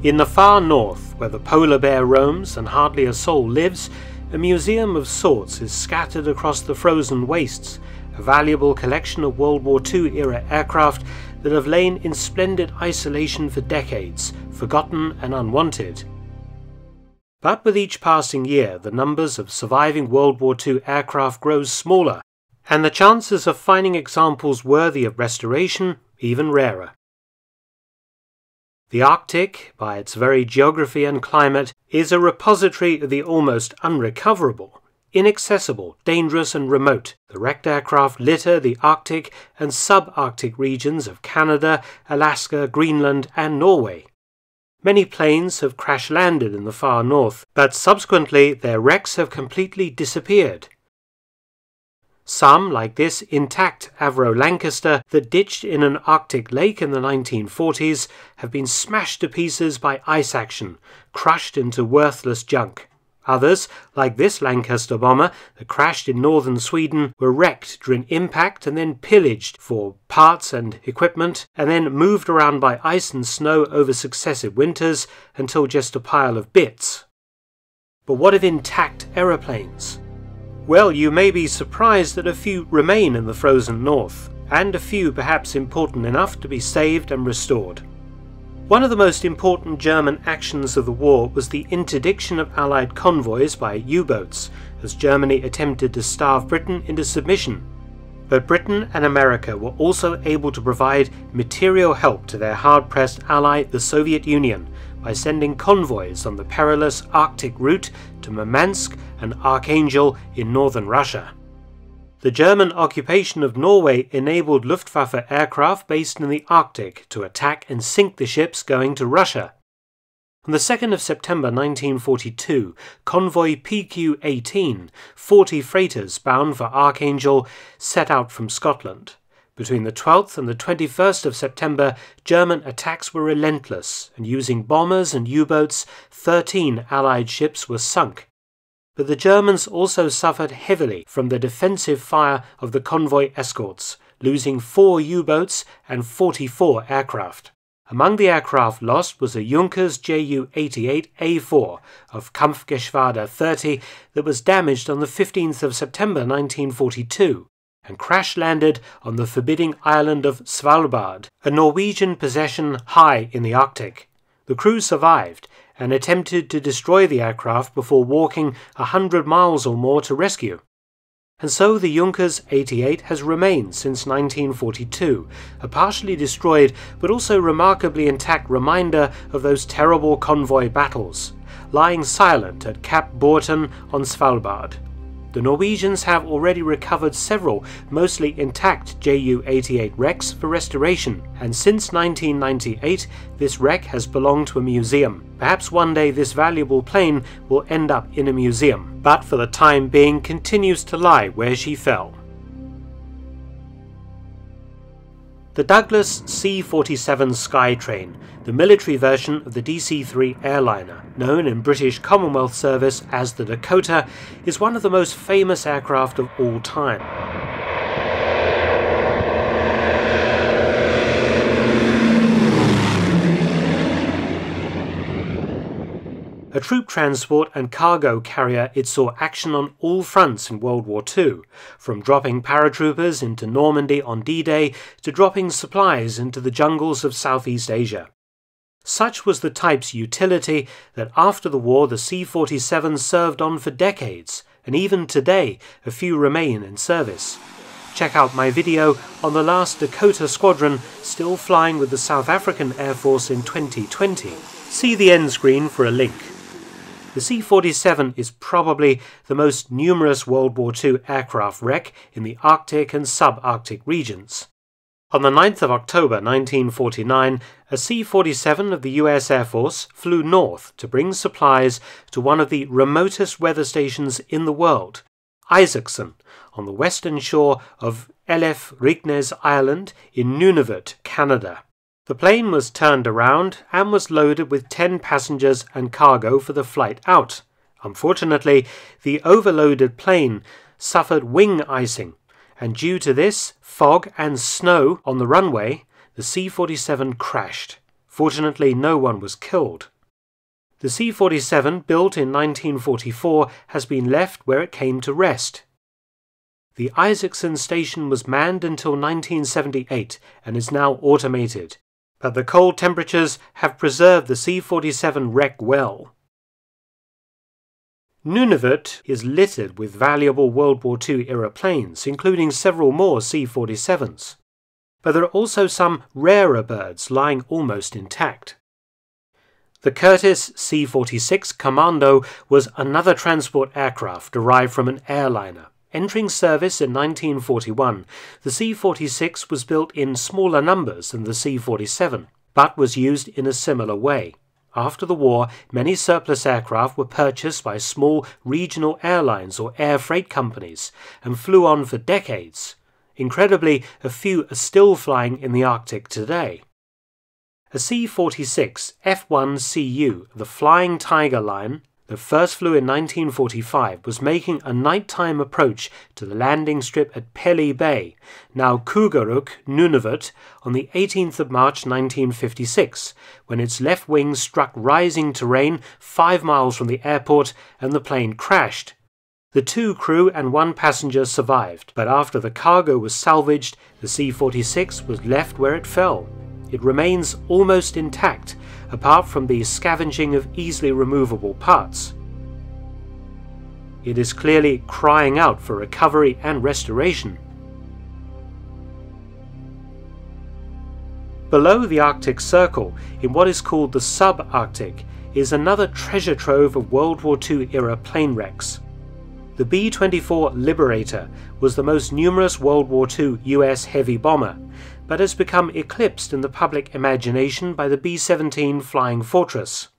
In the far north, where the polar bear roams and hardly a soul lives, a museum of sorts is scattered across the frozen wastes, a valuable collection of World War II era aircraft that have lain in splendid isolation for decades, forgotten and unwanted. But with each passing year, the numbers of surviving World War II aircraft grows smaller, and the chances of finding examples worthy of restoration even rarer. The Arctic, by its very geography and climate, is a repository of the almost unrecoverable, inaccessible, dangerous and remote. The wrecked aircraft litter the Arctic and sub-Arctic regions of Canada, Alaska, Greenland and Norway. Many planes have crash-landed in the far north, but subsequently their wrecks have completely disappeared. Some, like this intact Avro Lancaster that ditched in an Arctic lake in the 1940s, have been smashed to pieces by ice action, crushed into worthless junk. Others, like this Lancaster bomber that crashed in northern Sweden, were wrecked during impact and then pillaged for parts and equipment, and then moved around by ice and snow over successive winters until just a pile of bits. But what of intact aeroplanes? Well, you may be surprised that a few remain in the frozen north, and a few perhaps important enough to be saved and restored. One of the most important German actions of the war was the interdiction of Allied convoys by U-boats, as Germany attempted to starve Britain into submission. But Britain and America were also able to provide material help to their hard-pressed ally, the Soviet Union, by sending convoys on the perilous Arctic route to Murmansk and Archangel in northern Russia. The German occupation of Norway enabled Luftwaffe aircraft based in the Arctic to attack and sink the ships going to Russia. On the 2nd of September 1942, Convoy PQ18, 40 freighters bound for Archangel, set out from Scotland. Between the 12th and the 21st of September, German attacks were relentless, and using bombers and U-boats, 13 Allied ships were sunk. But the Germans also suffered heavily from the defensive fire of the convoy escorts, losing 4 U-boats and 44 aircraft. Among the aircraft lost was a Junkers Ju-88A4 of Kampfgeschwader 30 that was damaged on the 15th of September 1942. And crash-landed on the forbidding island of Svalbard, a Norwegian possession high in the Arctic. The crew survived and attempted to destroy the aircraft before walking 100 miles or more to rescue. And so the Junkers 88 has remained since 1942, a partially destroyed but also remarkably intact reminder of those terrible convoy battles, lying silent at Cap Borten on Svalbard. The Norwegians have already recovered several mostly intact Ju-88 wrecks for restoration, and since 1998 this wreck has belonged to a museum. Perhaps one day this valuable plane will end up in a museum, but for the time being continues to lie where she fell. The Douglas C-47 Skytrain, the military version of the DC-3 airliner, known in British Commonwealth service as the Dakota, is one of the most famous aircraft of all time. A troop transport and cargo carrier, it saw action on all fronts in World War II, from dropping paratroopers into Normandy on D-Day to dropping supplies into the jungles of Southeast Asia. Such was the type's utility that after the war the C-47 served on for decades, and even today a few remain in service. Check out my video on the last Dakota squadron still flying with the South African Air Force in 2020. See the end screen for a link. The C-47 is probably the most numerous World War II aircraft wreck in the Arctic and sub-Arctic regions. On the 9th of October 1949, a C-47 of the US Air Force flew north to bring supplies to one of the remotest weather stations in the world, Eielson, on the western shore of LF Rignes Island in Nunavut, Canada. The plane was turned around and was loaded with 10 passengers and cargo for the flight out. Unfortunately, the overloaded plane suffered wing icing, and due to this, fog and snow on the runway, the C-47 crashed. Fortunately, no one was killed. The C-47, built in 1944, has been left where it came to rest. The Eielson station was manned until 1978 and is now automated, but the cold temperatures have preserved the C-47 wreck well. Nunavut is littered with valuable World War II era planes, including several more C-47s. But there are also some rarer birds lying almost intact. The Curtiss C-46 Commando was another transport aircraft derived from an airliner. Entering service in 1941, the C-46 was built in smaller numbers than the C-47, but was used in a similar way. After the war, many surplus aircraft were purchased by small regional airlines or air freight companies and flew on for decades. Incredibly, a few are still flying in the Arctic today. A C-46 F-1CU, the Flying Tiger line, that first flew in 1945, was making a nighttime approach to the landing strip at Pelly Bay, now Kugaruk, Nunavut, on the 18th of March 1956, when its left wing struck rising terrain 5 miles from the airport and the plane crashed. The 2 crew and 1 passenger survived, but after the cargo was salvaged, the C-46 was left where it fell. It remains almost intact, apart from the scavenging of easily removable parts. It is clearly crying out for recovery and restoration. Below the Arctic Circle, in what is called the sub-Arctic, is another treasure trove of World War II era plane wrecks. The B-24 Liberator was the most numerous World War II US heavy bomber, but has become eclipsed in the public imagination by the B-17 Flying Fortress.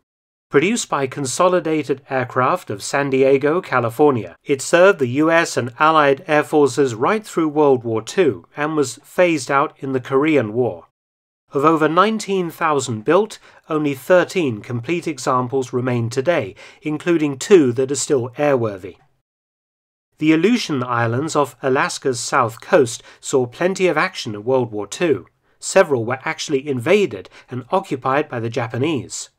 Produced by Consolidated Aircraft of San Diego, California, it served the US and Allied air forces right through World War II and was phased out in the Korean War. Of over 19,000 built, only 13 complete examples remain today, including 2 that are still airworthy. The Aleutian Islands off Alaska's south coast saw plenty of action in World War II. Several were actually invaded and occupied by the Japanese.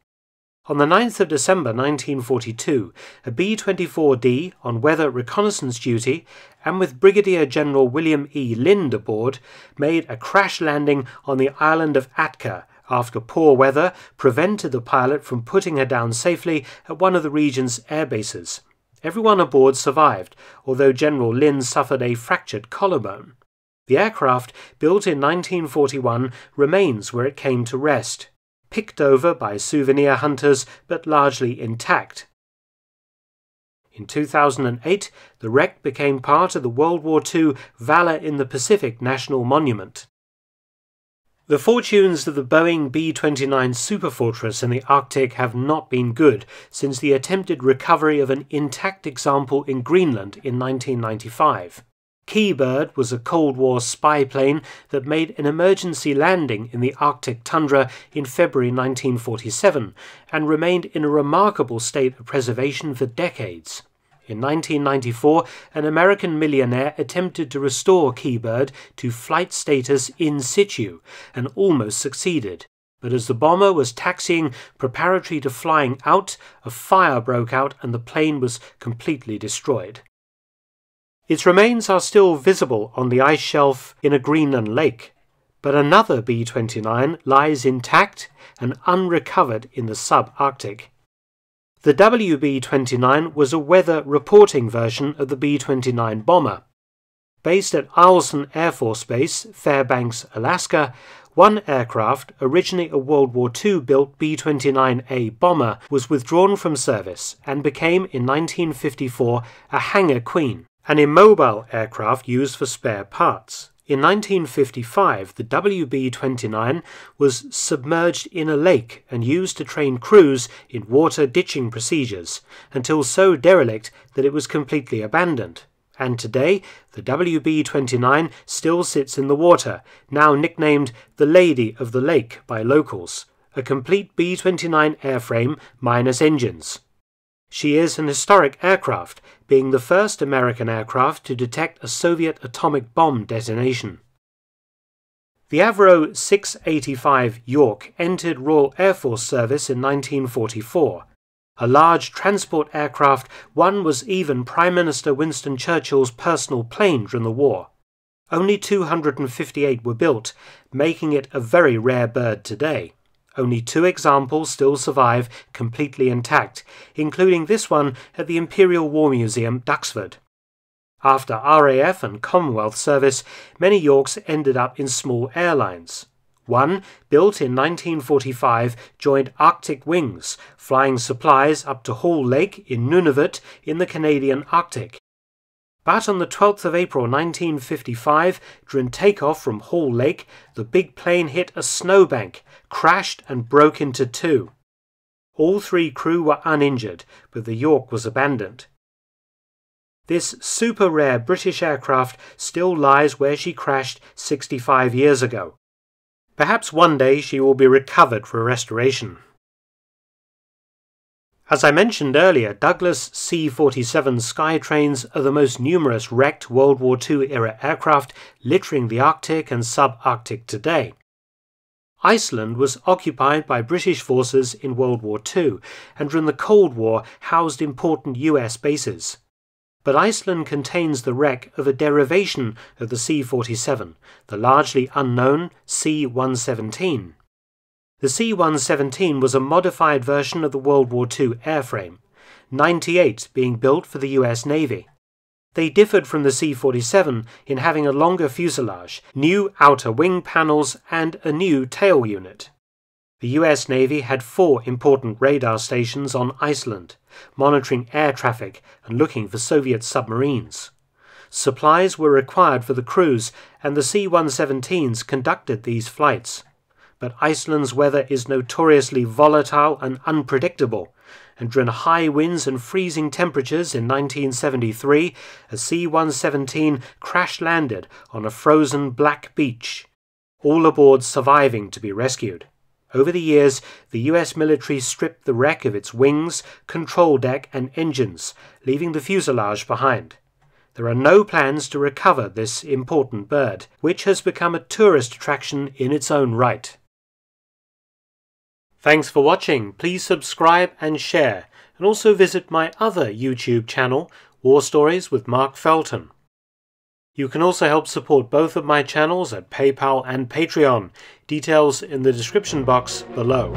On the 9th of December 1942, a B-24D on weather reconnaissance duty and with Brigadier General William E. Lind aboard made a crash landing on the island of Atka after poor weather prevented the pilot from putting her down safely at one of the region's air bases. Everyone aboard survived, although General Lind suffered a fractured collarbone. The aircraft, built in 1941, remains where it came to rest, picked over by souvenir hunters but largely intact. In 2008, the wreck became part of the World War II Valor in the Pacific National Monument. The fortunes of the Boeing B-29 Superfortress in the Arctic have not been good since the attempted recovery of an intact example in Greenland in 1995. Kee Bird was a Cold War spy plane that made an emergency landing in the Arctic tundra in February 1947 and remained in a remarkable state of preservation for decades. In 1994, an American millionaire attempted to restore Kee Bird to flight status in situ and almost succeeded. But as the bomber was taxiing preparatory to flying out, a fire broke out and the plane was completely destroyed. Its remains are still visible on the ice shelf in a Greenland lake, but another B-29 lies intact and unrecovered in the sub-Arctic. The WB-29 was a weather reporting version of the B-29 bomber. Based at Eielson Air Force Base, Fairbanks, Alaska, one aircraft, originally a World War II-built B-29A bomber, was withdrawn from service and became in 1954 a hangar queen, an immobile aircraft used for spare parts. In 1955, the WB-29 was submerged in a lake and used to train crews in water ditching procedures, until so derelict that it was completely abandoned. and today the WB-29 still sits in the water, now nicknamed the Lady of the Lake by locals, a complete B-29 airframe minus engines. She is an historic aircraft, being the first American aircraft to detect a Soviet atomic bomb detonation. The Avro 685 York entered Royal Air Force service in 1944. A large transport aircraft, one was even Prime Minister Winston Churchill's personal plane during the war. Only 258 were built, making it a very rare bird today. Only 2 examples still survive completely intact, including this one at the Imperial War Museum, Duxford. After RAF and Commonwealth service, many Yorks ended up in small airlines. One, built in 1945, joined Arctic Wings, flying supplies up to Hall Lake in Nunavut in the Canadian Arctic. But on the 12th of April 1955, during takeoff from Hall Lake, the big plane hit a snowbank, crashed and broke into 2. All 3 crew were uninjured, but the York was abandoned. This super rare British aircraft still lies where she crashed 65 years ago. Perhaps one day she will be recovered for restoration. As I mentioned earlier, Douglas C-47 Skytrains are the most numerous wrecked World War II era aircraft littering the Arctic and subarctic today. Iceland was occupied by British forces in World War II and during the Cold War housed important US bases. But Iceland contains the wreck of a derivation of the C-47, the largely unknown C-117. The C-117 was a modified version of the World War II airframe, 98 being built for the US Navy. They differed from the C-47 in having a longer fuselage, new outer wing panels, and a new tail unit. The US Navy had 4 important radar stations on Iceland, monitoring air traffic and looking for Soviet submarines. Supplies were required for the crews, and the C-117s conducted these flights. But Iceland's weather is notoriously volatile and unpredictable, and during high winds and freezing temperatures in 1973, a C-117 crash-landed on a frozen black beach, all aboard surviving to be rescued. Over the years, the US military stripped the wreck of its wings, control deck and engines, leaving the fuselage behind. There are no plans to recover this important bird, which has become a tourist attraction in its own right. Thanks for watching. Please subscribe and share, and also visit my other YouTube channel, War Stories with Mark Felton. You can also help support both of my channels at PayPal and Patreon, details in the description box below.